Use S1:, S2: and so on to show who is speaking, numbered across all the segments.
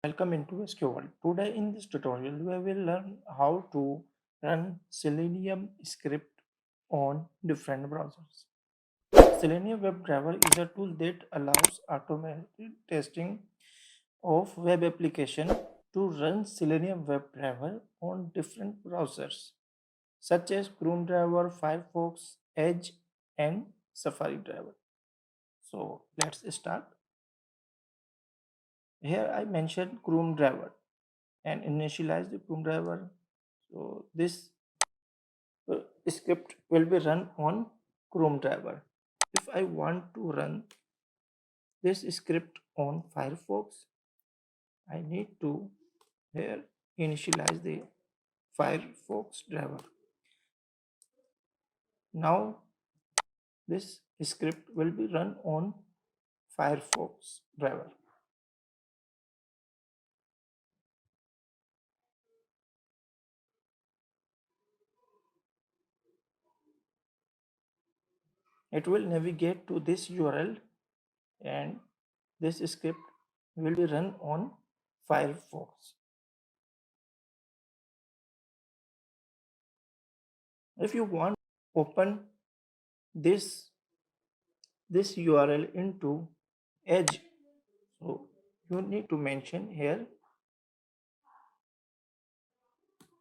S1: Welcome into SQL. Today in this tutorial we will learn how to run Selenium script on different browsers. Selenium WebDriver is a tool that allows automated testing of web application to run Selenium WebDriver on different browsers such as Chrome driver, Firefox, Edge and Safari driver. So let's start. Here I mentioned Chrome driver and initialize the Chrome driver. So this script will be run on Chrome driver. If I want to run this script on Firefox, I need to here initialize the Firefox driver. Now this script will be run on Firefox driver. It will navigate to this URL and this script will be run on Firefox. If you want to open this URL into Edge, so you need to mention here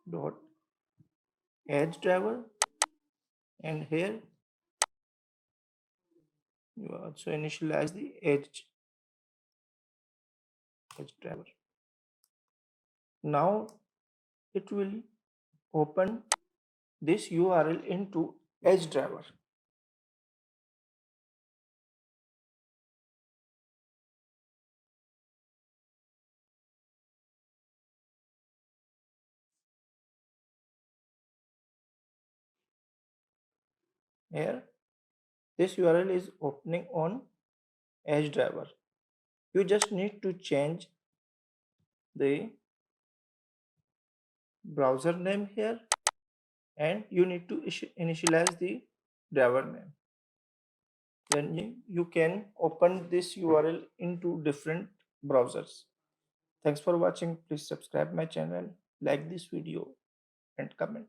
S1: dot Edge driver, and here you also initialize the Edge driver. Now it will open this URL into Edge driver. Here this URL is opening on Edge driver. You just need to change the browser name here and you need to initialize the driver name. Then you can open this URL into different browsers. Thanks for watching. Please subscribe my channel, like this video and comment.